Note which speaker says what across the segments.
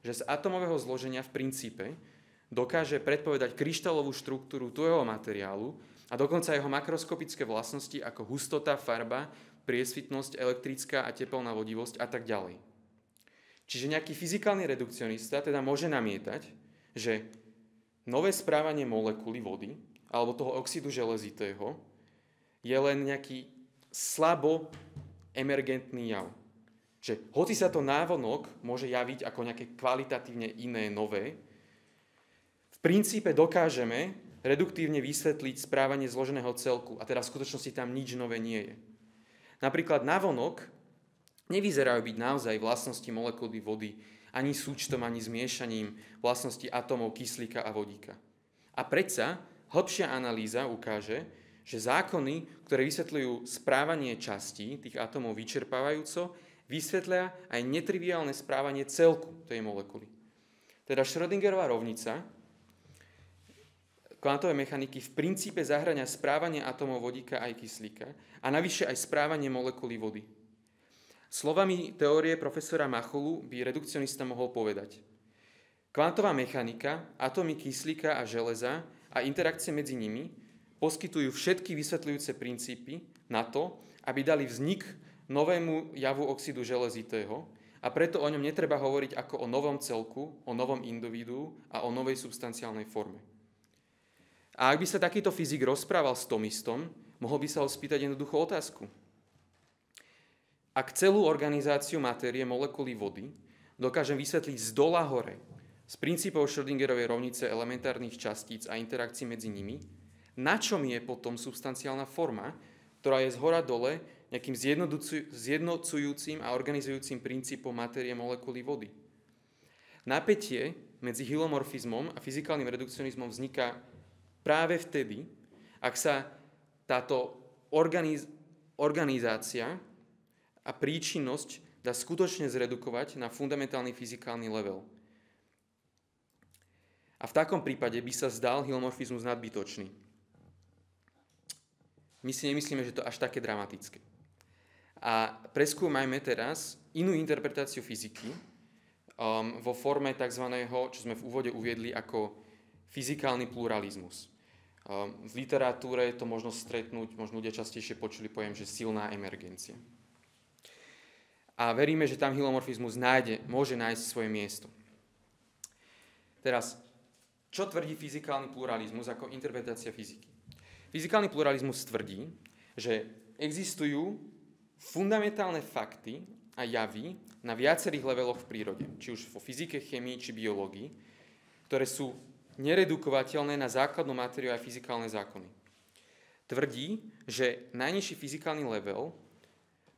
Speaker 1: Že z atomového zloženia v princípe dokáže predpovedať kryštálovú štruktúru tvojho materiálu a dokonca jeho makroskopické vlastnosti ako hustota, farba, priesvitnosť, elektrická a teplná vodivosť a tak ďalej. Čiže nejaký fyzikálny redukcionista teda môže namietať, že nové správanie molekuly vody alebo toho oxidu železitého je len nejaký slabo emergentný jav. Že hoci sa to návonok môže javiť ako nejaké kvalitatívne iné, nové, v princípe dokážeme reduktívne vysvetliť správanie zloženého celku a teda v skutočnosti tam nič nové nie je. Napríklad návonok nevyzerajú byť naozaj vlastnosti molekuly vody ani súčtom, ani zmiešaním vlastnosti atómov kyslíka a vodíka. A predsa hĺbšia analýza ukáže, že zákony, ktoré vysvetľujú správanie častí tých atómov vyčerpávajúco, vysvetlia aj netriviálne správanie celku tej molekuly. Teda Schrödingerová rovnica kvantovej mechaniky v princípe zahŕňa správanie atómov vodíka aj kyslíka a navyše aj správanie molekuly vody. Slovami teórie profesora Macholu by redukcionista mohol povedať: kvantová mechanika, atómy kyslíka a železa a interakcie medzi nimi poskytujú všetky vysvetľujúce princípy na to, aby dali vznik novému javu oxidu železitého a preto o ňom netreba hovoriť ako o novom celku, o novom individuu a o novej substanciálnej forme. A ak by sa takýto fyzik rozprával s Thomistom, mohol by sa ho spýtať jednoduchú otázku. Ak celú organizáciu matérie molekuly vody dokážem vysvetliť z dola hore, z princípov Schrödingerovej rovnice elementárnych častíc a interakcií medzi nimi, na čom je potom substanciálna forma, ktorá je zhora dole nejakým zjednocujúcim a organizujúcim princípom matérie molekuly vody? Napätie medzi hylomorfizmom a fyzikálnym redukcionizmom vzniká práve vtedy, ak sa táto organizácia a príčinnosť dá skutočne zredukovať na fundamentálny fyzikálny level. A v takom prípade by sa zdal hylomorfizmus nadbytočný. My si nemyslíme, že to až také dramatické. A preskúmajme teraz inú interpretáciu fyziky vo forme tzv., čo sme v úvode uviedli, ako fyzikálny pluralizmus. V literatúre to možno stretnúť, možno ľudia častejšie počuli pojem, že silná emergencia. A veríme, že tam hylomorfizmus môže nájsť svoje miesto. Teraz, čo tvrdí fyzikálny pluralizmus ako interpretácia fyziky? Fyzikálny pluralizmus tvrdí, že existujú fundamentálne fakty a javy na viacerých leveloch v prírode, či už vo fyzike, chémii či biológii, ktoré sú neredukovateľné na základnú matériu a fyzikálne zákony. Tvrdí, že najnižší fyzikálny level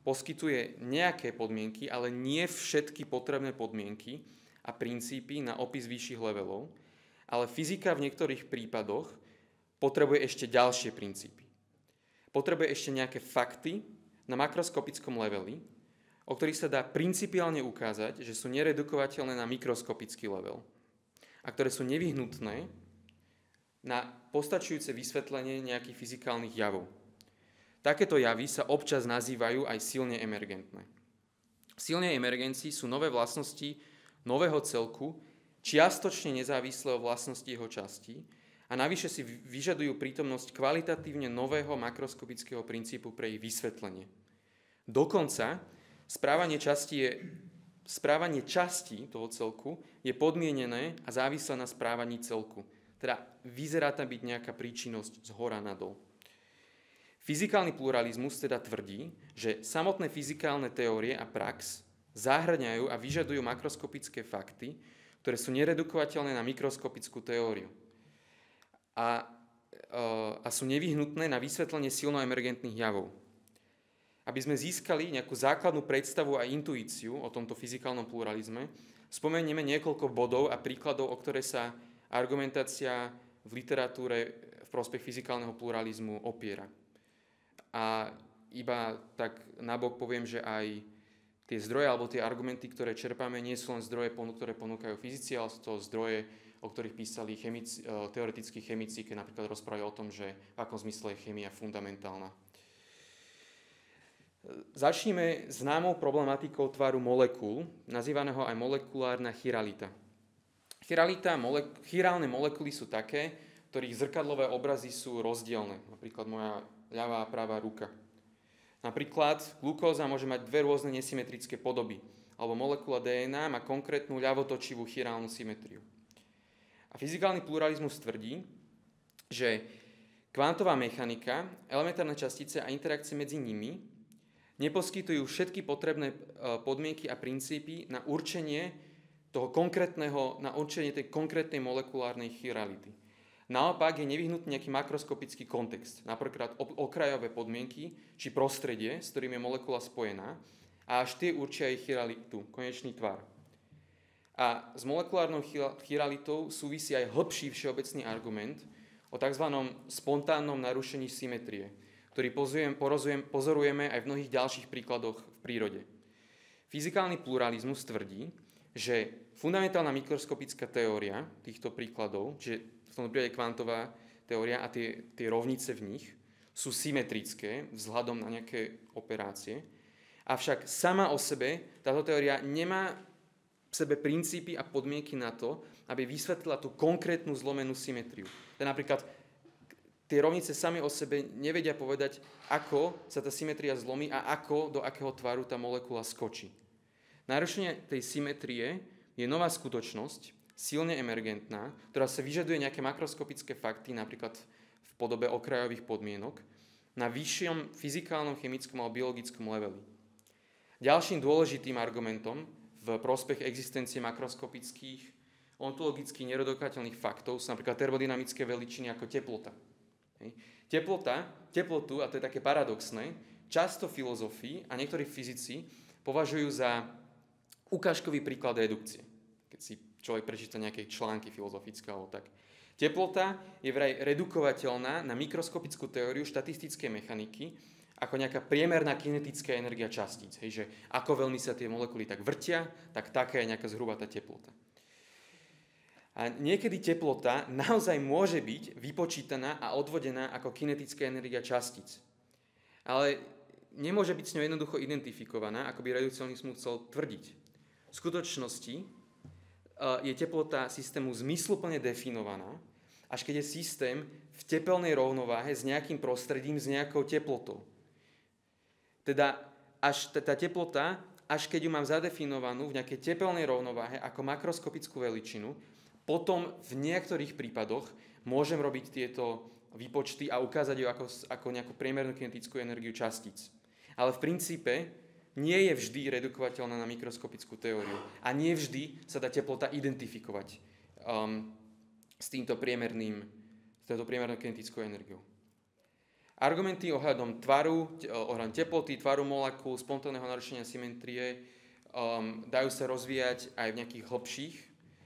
Speaker 1: poskytuje nejaké podmienky, ale nie všetky potrebné podmienky a princípy na opis vyšších levelov, ale fyzika v niektorých prípadoch potrebuje ešte ďalšie princípy. Potrebuje ešte nejaké fakty na makroskopickom leveli, o ktorých sa dá principiálne ukázať, že sú neredukovateľné na mikroskopický level a ktoré sú nevyhnutné na postačujúce vysvetlenie nejakých fyzikálnych javov. Takéto javy sa občas nazývajú aj silne emergentné. V silnej emergencii sú nové vlastnosti nového celku čiastočne nezávislé od vlastnosti jeho častí a navyše si vyžadujú prítomnosť kvalitatívne nového makroskopického princípu pre ich vysvetlenie. Dokonca správanie častí toho celku je podmienené a závislé na správaní celku. Teda vyzerá tam byť nejaká príčinnosť z hora nadol. Fyzikálny pluralizmus teda tvrdí, že samotné fyzikálne teórie a prax zahŕňajú a vyžadujú makroskopické fakty, ktoré sú neredukovateľné na mikroskopickú teóriu a sú nevyhnutné na vysvetlenie silno emergentných javov. Aby sme získali nejakú základnú predstavu a intuíciu o tomto fyzikálnom pluralizme, spomenieme niekoľko bodov a príkladov, o ktoré sa argumentácia v literatúre v prospech fyzikálneho pluralizmu opiera. A iba tak nabok poviem, že aj tie zdroje alebo tie argumenty, ktoré čerpáme, nie sú len zdroje, ktoré ponúkajú fyzici, ale sú to zdroje, o ktorých písali teoretickí chemici, keď napríklad rozprávajú o tom, že v akom zmysle je chémia fundamentálna. Začneme známou problematikou tvaru molekúl, nazývaného aj molekulárna chiralita. Chirálne molekuly sú také, ktorých zrkadlové obrazy sú rozdielne. Napríklad moja ľavá a pravá ruka. Napríklad glukóza môže mať dve rôzne nesymetrické podoby, alebo molekula DNA má konkrétnu ľavotočivú chirálnu symetriu. A fyzikálny pluralizmus tvrdí, že kvantová mechanika, elementárne častice a interakcie medzi nimi neposkytujú všetky potrebné podmienky a princípy na určenie tej konkrétnej molekulárnej chirality. Naopak je nevyhnutný nejaký makroskopický kontext, napríklad okrajové podmienky či prostredie, s ktorým je molekula spojená, a až tie určia jej chiralitu, konečný tvar. A s molekulárnou chiralitou súvisí aj hlbší všeobecný argument o tzv. Spontánnom narušení symetrie, ktorý pozorujeme aj v mnohých ďalších príkladoch v prírode. Fyzikálny pluralizmus tvrdí, že fundamentálna mikroskopická teória týchto príkladov, čiže v tom prípade kvantová teória a tie rovnice v nich, sú symetrické vzhľadom na nejaké operácie, avšak sama o sebe táto teória nemá v sebe princípy a podmienky na to, aby vysvetlila tú konkrétnu zlomenú symetriu. Teda napríklad tie rovnice sami o sebe nevedia povedať, ako sa tá symetria zlomí a do akého tvaru tá molekula skočí. Narušenie tej symetrie je nová skutočnosť, silne emergentná, ktorá sa vyžaduje nejaké makroskopické fakty, napríklad v podobe okrajových podmienok, na vyššom fyzikálnom, chemickom a biologickom leveli. Ďalším dôležitým argumentom v prospech existencie makroskopických, ontologicky nedokázateľných faktov sú napríklad termodynamické veličiny ako teplota. Teplotu, a to je také paradoxné, často filozofi a niektorí fyzici považujú za ukážkový príklad redukcie. Keď si človek prečíta nejaké články filozofické alebo tak. Teplota je vraj redukovateľná na mikroskopickú teóriu štatistickej mechaniky ako nejaká priemerná kinetická energia častíc. Že ako veľmi sa tie molekuly tak vrtia, tak taká je nejaká zhruba tá teplota. A niekedy teplota naozaj môže byť vypočítaná a odvodená ako kinetická energia častíc. Ale nemôže byť s ňou jednoducho identifikovaná, ako by redukcionizmus chcel tvrdiť. V skutočnosti je teplota systému zmysluplne definovaná, až keď je systém v tepelnej rovnováhe s nejakým prostredím, s nejakou teplotou. Teda tá teplota, až keď ju mám zadefinovanú v nejakej tepelnej rovnováhe ako makroskopickú veličinu, potom v niektorých prípadoch môžem robiť tieto výpočty a ukázať ju ako nejakú priemernú kinetickú energiu častíc. Ale v princípe nie je vždy redukovateľná na mikroskopickú teóriu a nie vždy sa dá teplota identifikovať s touto priemernou kinetickou energiou. Argumenty ohľadom teploty, tvaru molekúl, spontánneho narušenia symetrie dajú sa rozvíjať aj v nejakých hlbších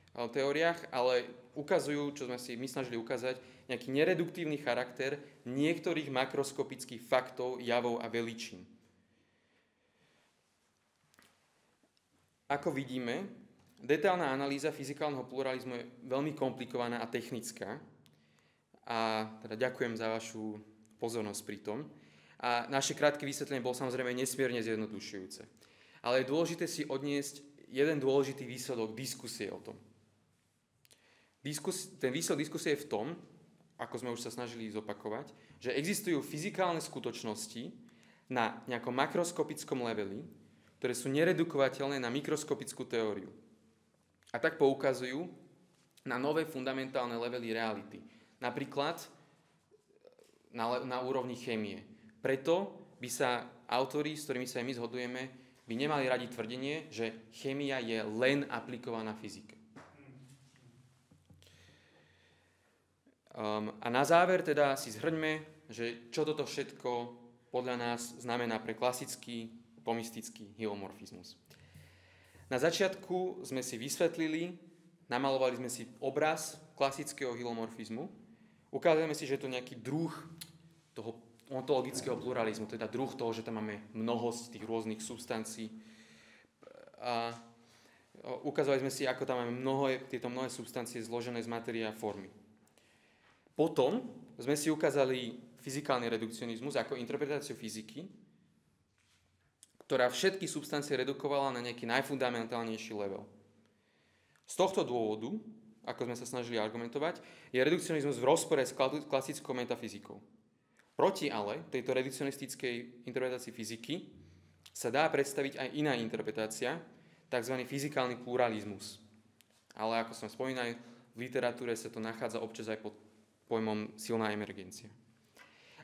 Speaker 1: teóriách, ale ukazujú, čo sme si my snažili ukázať, nejaký nereduktívny charakter niektorých makroskopických faktov, javov a veličín. Ako vidíme, detailná analýza fyzikálneho pluralizmu je veľmi komplikovaná a technická. A teda ďakujem za vašu pozornosť pri tom. A naše krátke vysvetlenie bolo samozrejme nesmierne zjednodušujúce. Ale je dôležité si odniesť jeden dôležitý výsledok diskusie o tom. Ten výsledok diskusie je v tom, ako sme už sa snažili zopakovať, že existujú fyzikálne skutočnosti na nejakom makroskopickom leveli, ktoré sú neredukovateľné na mikroskopickú teóriu. A tak poukazujú na nové fundamentálne levely reality. Napríklad na úrovni chémie. Preto by sa autori, s ktorými sa aj my zhodujeme, by nemali radi tvrdenie, že chémia je len aplikovaná fyzika. A na záver teda si zhrňme, že čo toto všetko podľa nás znamená pre klasický pomistický hylomorfizmus. Na začiatku sme si vysvetlili, namalovali sme si obraz klasického hylomorfizmu, ukázali si, že je to nejaký druh toho ontologického pluralizmu, teda druh toho, že tam máme mnohosť tých rôznych substancií. A ukázali sme si, ako tam máme tieto mnohé substancie zložené z materie a formy. Potom sme si ukázali fyzikálny redukcionizmus ako interpretáciu fyziky ktorá všetky substancie redukovala na nejaký najfundamentálnejší level. Z tohto dôvodu, ako sme sa snažili argumentovať, je redukcionizmus v rozpore s klasickou metafyzikou. Proti ale tejto redukcionistickej interpretácii fyziky sa dá predstaviť aj iná interpretácia, tzv. Fyzikálny pluralizmus. Ale ako sme spomínali, v literatúre sa to nachádza občas aj pod pojmom silná emergencia.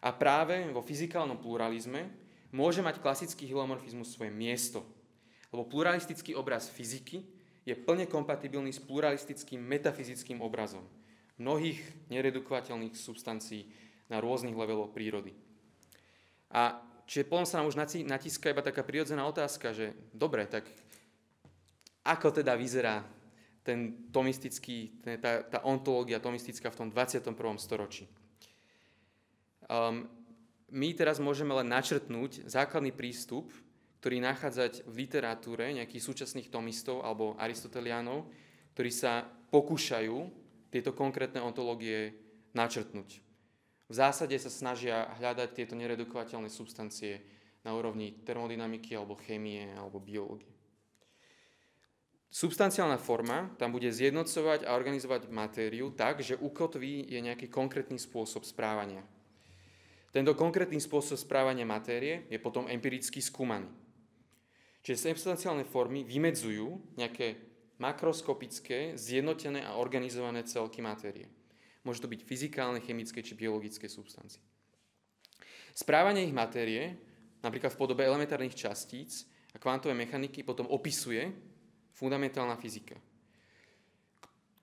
Speaker 1: A práve vo fyzikálnom pluralizme môže mať klasický hylomorfizmus svoje miesto, lebo pluralistický obraz fyziky je plne kompatibilný s pluralistickým metafyzickým obrazom mnohých neredukovateľných substancií na rôznych leveloch prírody. A čiže potom sa nám už natíska iba taká prirodzená otázka, že dobre, tak ako teda vyzerá ten tomistický, tá ontológia tomistická v tom 21. storočí? My teraz môžeme len načrtnúť základný prístup, ktorý nachádzať v literatúre nejakých súčasných tomistov alebo aristoteliánov, ktorí sa pokúšajú tieto konkrétne ontológie načrtnúť. V zásade sa snažia hľadať tieto neredukovateľné substancie na úrovni termodynamiky alebo chémie alebo biológie. Substanciálna forma tam bude zjednocovať a organizovať matériu tak, že ukotví je nejaký konkrétny spôsob správania. Tento konkrétny spôsob správania matérie je potom empiricky skúmaný. Čiže substanciálne formy vymedzujú nejaké makroskopické, zjednotené a organizované celky matérie. Môže to byť fyzikálne, chemické či biologické substancie. Správanie ich matérie, napríklad v podobe elementárnych častíc a kvantovej mechaniky, potom opisuje fundamentálna fyzika.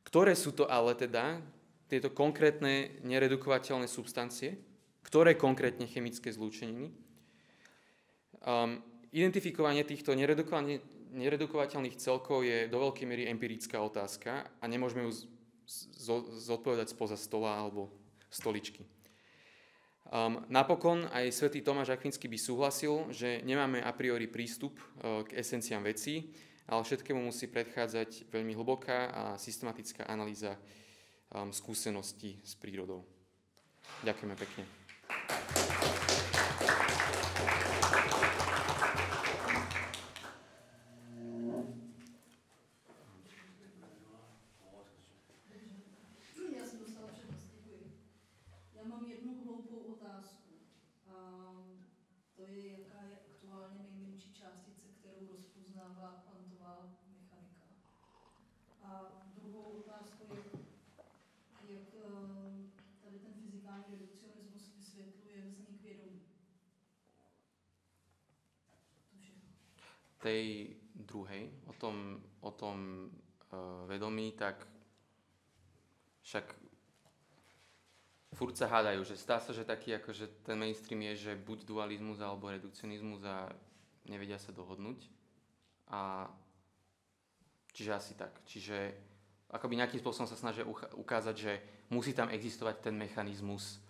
Speaker 1: Ktoré sú to ale teda tieto konkrétne neredukovateľné substancie? Ktoré konkrétne chemické zlúčeniny? Identifikovanie týchto neredukovateľných celkov je do veľkej miery empirická otázka a nemôžeme ju zodpovedať spoza stola alebo stoličky. Napokon aj svätý Tomáš Akvinský by súhlasil, že nemáme a priori prístup k esenciám vecí, ale všetkému musí predchádzať veľmi hlboká a systematická analýza skúseností s prírodou. Ďakujeme pekne.
Speaker 2: Já mám jednu hloupou otázku. A to je, jaká je aktuálně nejmenší částice, kterou rozpoznává kvantová mechanika. A druhou otázkou je, jak tady ten fyzikální redukcionismus vysvětluje vznik vědomí. To všechno.
Speaker 1: Tej druhej, o tom vedomí, tak však furt sa hádajú, že stá sa, že taký akože ten mainstream je, že buď dualizmus alebo redukcionizmus a nevedia sa dohodnúť. A čiže asi tak. Čiže akoby nejakým spôsobom sa snažia ukázať, že musí tam existovať ten mechanizmus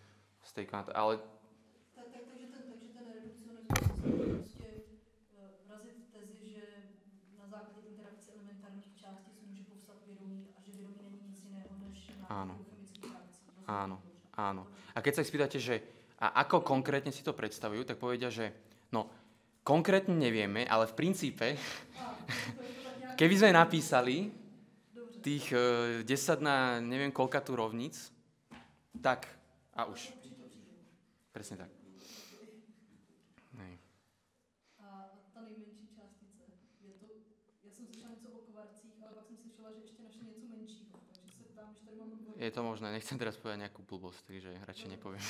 Speaker 1: z tej kvantovej, ale
Speaker 2: Takže ten redukcionismus prostě vrazit tezi, že na základě interakce elementárních částic může povstat vědomí a že vědomí není nic jiného než náhodou chemických reakcí.
Speaker 1: Áno. A keď sa ich spýtate, že a ako konkrétne si to predstavujú, tak povedia, že no, konkrétne nevieme, ale v princípe, keby sme napísali tých 10 na neviem koľkatú rovníc, tak a už. Presne tak. Nej.
Speaker 2: A ta nejmenší částice, je to, já jsem slyšela něco o kvarcích, ale pak jsem slyšela, že ještě našli něco menšího, takže se ptám, že tady mám odborník.
Speaker 1: Je to možné, nechcem teraz povedať nejakú blbosť, takže radšej nepoviem.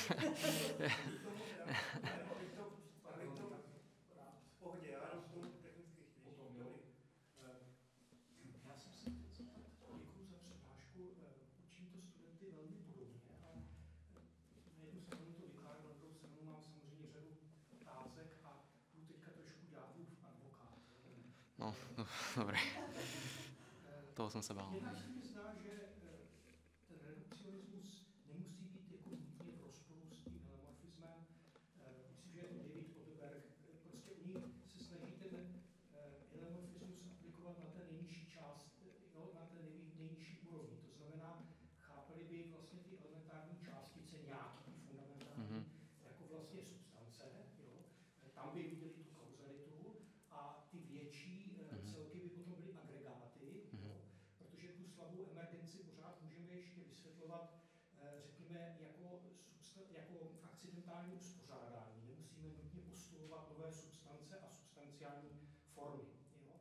Speaker 3: V pohodě, já jenom k tomu technicky chtěl. Já jsem se chtěl zeptat, děkuji za přednášku, učím to studenty velmi podobně, ale na jednu stranu to vykládám, na druhou stranu mám samozřejmě řadu otázek a budu teďka trošku ďáblův advokát.
Speaker 1: No, dobre. Toho som sa bál.
Speaker 3: Jednak se mi zdá, že ten redukcionismus nemusí být jako nutně v rozporu s tím hylomorfismem. Myslím, že je to David Odeberg. Prostě oni se snaží ten hylomorfismus aplikovat na té nejnižší část, na té nejnižší úrovni. To znamená, chápali by vlastně ty elementární částice nějaký fundamentální, jako vlastně substance. Jo. Tam by viděli tu kauzalitu si pořád můžeme ještě vysvětlovat, řekněme, jako akcidentální uspořádání. Nemusíme nutně postulovat nové substance a substanciální formy. Jo?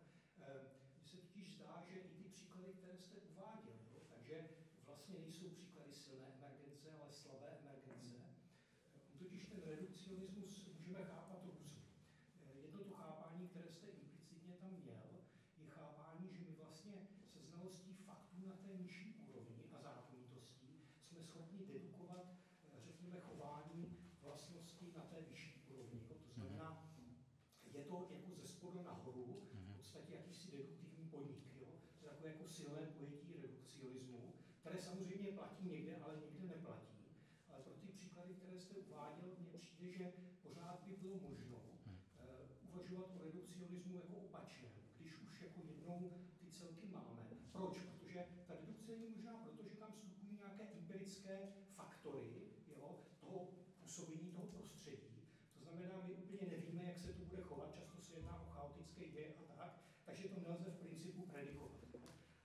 Speaker 3: Mně se totiž zdá, že i ty příklady, které jste uváděli, jo? Takže vlastně nejsou příklady silné emergence, ale slabé emergence. Totiž ten redukcionismus můžeme chápat různě. Jedno to chápání, které jste implicitně tam měl, je chápání, že my vlastně se znalostí faktů na té nižší úrovni a zákonitostí jsme schopni dedukovat, řekněme, chování vlastnosti na té vyšší úrovni. To znamená, je to jako ze spodu nahoru, v podstatě jakýsi deduktivní podnik. Jo? To je takové jako silné pojetí redukcionismu, které samozřejmě platí někde, ale někde neplatí. Ale pro ty příklady, které jste uváděl, mně přijde, že pořád by bylo možno uvažovat o redukcionismu jako opačném, když už jako jednou ty celky máme. Proč? Protože ta redukce je možná proto, že tam vstupují nějaké empirické faktory, jo, toho působení toho prostředí. To znamená, my úplně nevíme, jak se to bude chovat, často se jedná o chaotické děje a tak, takže to nelze v principu predikovat.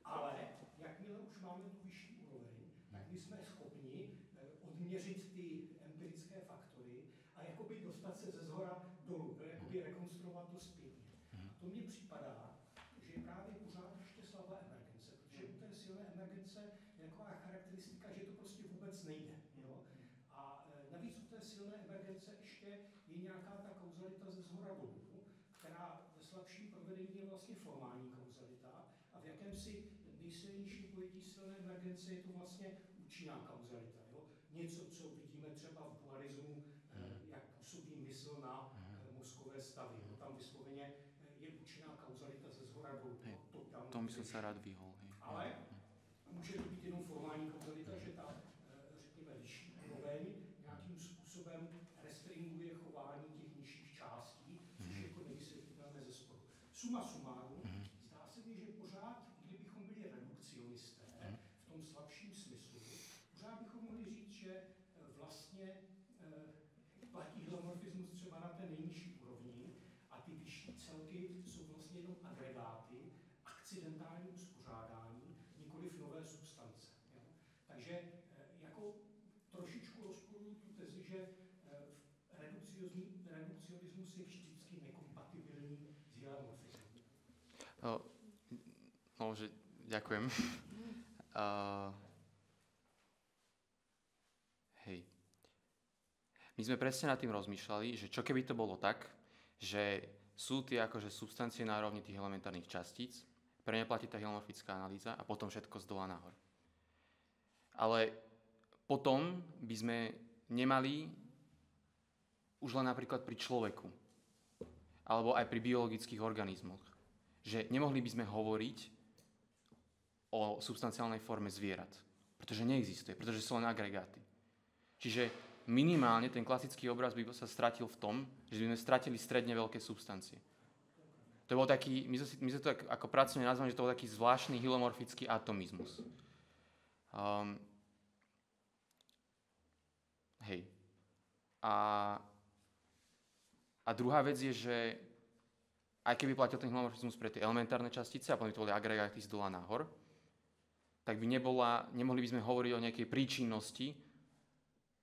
Speaker 3: Ale jakmile už máme tu vyšší úroveň, tak my jsme schopni odměřit ty empirické faktory a jakoby dostat se ze zhora dolů, jakoby rekonstruovat to zpětně. A to mně připadá, že je právě pořád ještě slabá emergence, protože u té silné emergence je taková charakteristika, že to prostě vůbec nejde. Jo? A navíc u té silné emergence ještě je nějaká ta kauzalita ze zhora dolů, která ve slabším provedení je vlastně formální kauzalita a v jakémsi nejsilnějším pojetí silné emergence je to vlastně účinná kauzalita. Jo? Něco, co vidíme třeba v dualismu, jak působí mysl na mozkové stavy. No, tam vysloveně je účinná kauzalita ze zhora dolů.
Speaker 1: Tomu som sa rád vyhol.
Speaker 3: Ale může to být jenom formální kauzalita, že ta, řekněme, vyšší úroveň nějakým způsobem restringuje chování těch nižších částí, což jako nevysvětlitelné ze spodu. Suma sumárum, zdá se mi, že pořád, kdybychom byli redukcionisté v tom slabším smyslu, pořád bychom mohli říct, že vlastně platí holomorfismus třeba na té nejnižší úrovni a ty vyšší celky jsou vlastně jenom agregáty, akcidentální uspořádání, nikoliv nové substance. Jo? Takže jako trošičku rozporuji tu tezi, že redukcionismus je vždycky nekompatibilní s holomorfismem.
Speaker 1: No, že ďakujem. Hej. My sme presne nad tým rozmýšľali, že čo keby to bolo tak, že sú tie akože substancie na rovni tých elementárnych častíc, pre ne platí tá holomorfická analýza a potom všetko z dola nahor. Ale potom by sme nemali už len napríklad pri človeku alebo aj pri biologických organizmoch, že nemohli by sme hovoriť o substanciálnej forme zvierat, pretože neexistuje, pretože sú len agregáty. Čiže minimálne ten klasický obraz by sa stratil v tom, že by sme stratili stredne veľké substancie. To bol taký, my sme to ako pracovne nazvali, že to bol taký zvláštny hilomorfický atomizmus. Hej. A druhá vec je, že aj keby platil ten hilomorfizmus pre tie elementárne častice a potom by to boli agregáty z dola nahor, tak by nemohli by sme hovoriť o nejakej príčinnosti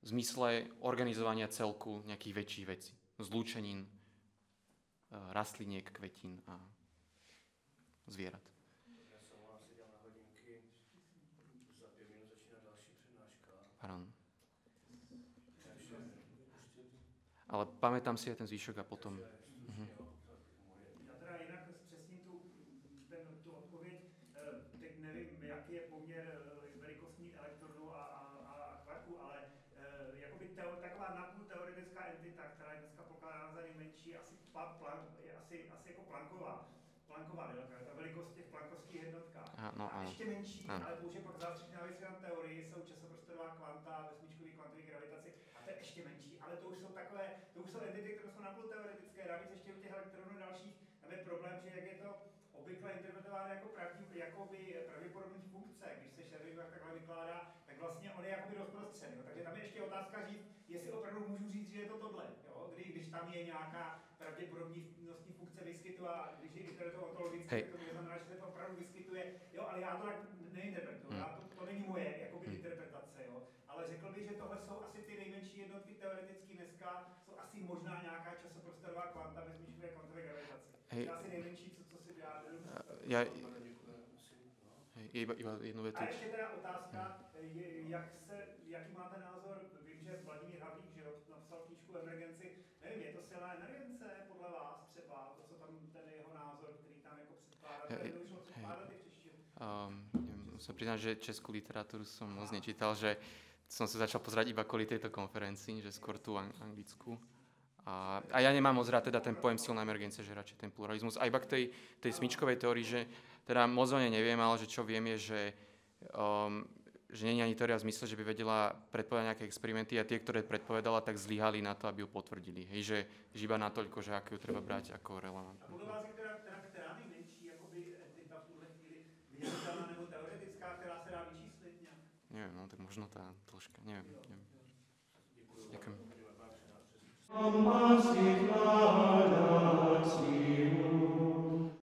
Speaker 1: v zmysle organizovania celku nejakých väčších vecí. Zlúčenín, rastliniek, kvetín a zvierat.
Speaker 4: Ja som mal sedel na hodinky, za 5 minút začína ďalší prednáška.
Speaker 1: Pardon. Ale pamätám si aj ten zvyšok a potom...
Speaker 5: Já teda jinak zpřesním tu odpověď. Teď nevím, jaký je poměr velikostní elektronu a kvarku, ale jakoby taková napůl teoretická entita, která je dneska pokládána za nejmenší, je asi jako Plancková délka, ta velikost těch planckovských jednotkách. A ještě menší, ale to už je pak zástřešná věc na teorii, jsou časoprostorová kvanta, vesmičkový kvantový gravitaci, a to je ještě menší, ale to už jsou entity, které jsou napůl teoretické, navíc ještě u těch elektronů dalších, tam je problém, že jak je to obvykle interpretováno jako pravděpodobný funkce, když se Schrödinger takhle vykládá, tak vlastně on je jakoby rozprostřen. Takže tam je ještě otázka říct, jestli opravdu můžu říct, že je to tohle, jo? Když tam je nějaká pravděpodobnostní funkce vyskytuje a když je to ontologické, tak to znamená, že se to opravdu vyskytuje, jo, ale já to tak neinterpretuji. Já to není moje jakoby interpretace, jo, ale řekl bych, že tohle jsou asi ty nejmenší jednotky teoreticky dneska, jsou asi možná nějaká časoprostorová kvanta ve smíšové kvantové gravitaci. To je asi nejmenší, co si já
Speaker 1: iba jednu vetu.
Speaker 5: A ještě teda otázka, jaký máte názor, vím, že Vladimír Havlík, že napsal knížku o emergenci, nevím, je to silná emergence podle vás třeba, to, co tam ten jeho názor, který tam jako předkládá, to vyšlo před pár lety v češtině.
Speaker 1: Musím priznať, že českú literatúru som moc nečítal, že som sa začal pozerať iba kvôli tejto konferencii, že skôr tú anglickú. A ja nemám moc rád teda ten pojem silná emergencia, že radšej ten pluralizmus. A iba k tej smyčkovej teórii, že teda moc o nej neviem, ale že čo viem je, že nie je ani teória v zmysle, že by vedela predpovedať nejaké experimenty a tie, ktoré predpovedala, tak zlyhali na to, aby ju potvrdili. Hej, že iba natoľko, že ako ju treba brať ako relevantnú.
Speaker 5: A podľa vás je která nejmenší jakoby entita v tuhle chvíli vyhledaná nebo teoretická, která se dá vyčíslit nějak?
Speaker 1: Neviem, no tak možno tá dĺžka, neviem. Ďakujem.